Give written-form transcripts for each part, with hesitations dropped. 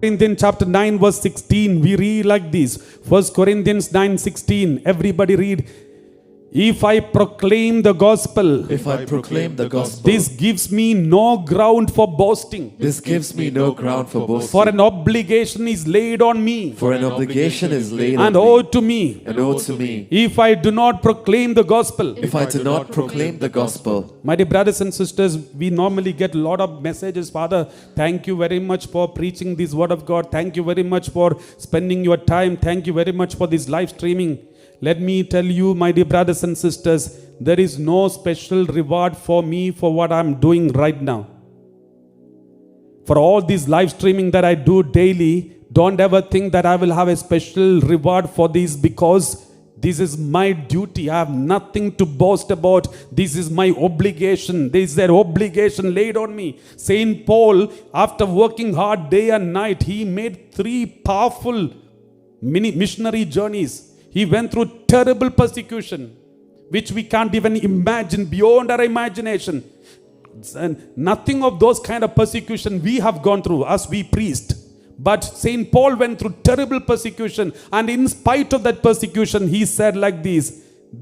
Corinthians chapter 9 verse 16, we read like this. 1 Corinthians 9:16, everybody read. If I proclaim the gospel, If I proclaim the gospel, this gives me no ground for boasting. this gives me no ground for boasting. For an obligation is laid on me, For an obligation is laid on and me, owed to me, and owed to me, if I do not proclaim the gospel. if I do not proclaim the gospel. My dear brothers and sisters, we normally get a lot of messages. Father, thank you very much for preaching this word of God. Thank you very much for spending your time. Thank you very much for this live streaming. Let me tell you, my dear brothers and sisters, there is no special reward for me for what I'm doing right now. For all this live streaming that I do daily, don't ever think that I will have a special reward for this, because this is my duty. I have nothing to boast about. This is my obligation. This is an obligation laid on me. Saint Paul, after working hard day and night, he made 3 powerful missionary journeys. He went through terrible persecution, which we can't even imagine, beyond our imagination. And nothing of those kind of persecution we have gone through as we priests. But Saint Paul went through terrible persecution, and in spite of that persecution, he said like this: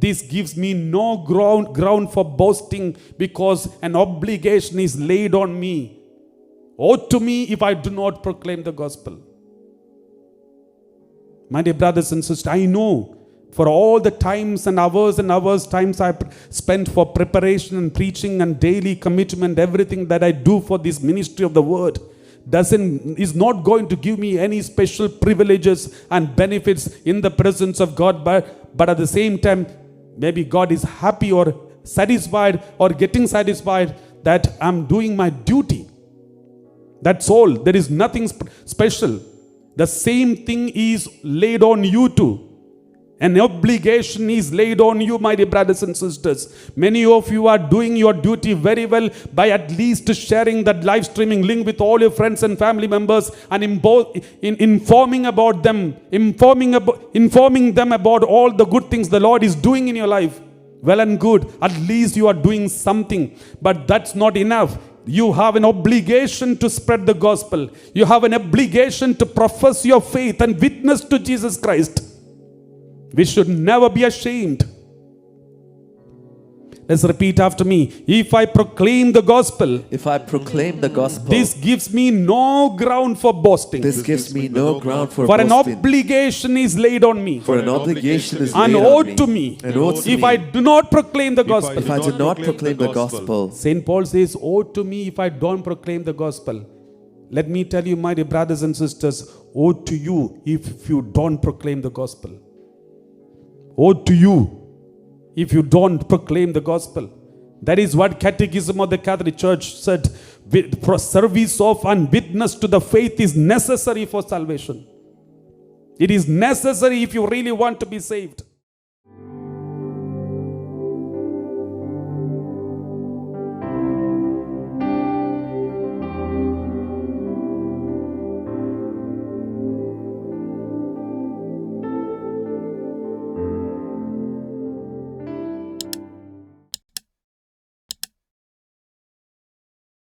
this gives me no ground for boasting, because an obligation is laid on me. Woe to me if I do not proclaim the gospel. My dear brothers and sisters, I know for all the times and hours times I spent for preparation and preaching and daily commitment, everything that I do for this ministry of the word is not going to give me any special privileges and benefits in the presence of God, but at the same time, maybe God is happy or satisfied or getting satisfied that I'm doing my duty. That's all. There is nothing special. The same thing is laid on you too. An obligation is laid on you, my dear brothers and sisters. Many of you are doing your duty very well by at least sharing that live streaming link with all your friends and family members, and informing them about all the good things the Lord is doing in your life. Well and good. At least you are doing something. But that's not enough. You have an obligation to spread the gospel. You have an obligation to profess your faith and witness to Jesus Christ. We should never be ashamed. Let's repeat after me. If I proclaim the gospel, If I proclaim the gospel, this gives me no ground for boasting. this gives me no ground for For an boasting. obligation is laid on me, For an obligation is and laid owed on to me, me, and owed to if me, I do not proclaim the gospel. if I do not proclaim the gospel. St. Paul says, woe to me if I don't proclaim the gospel. Let me tell you, my dear brothers and sisters, woe to you if you don't proclaim the gospel. Woe to you if you don't proclaim the gospel. That is what Catechism of the Catholic Church said. For service of and witness to the faith is necessary for salvation. It is necessary if you really want to be saved.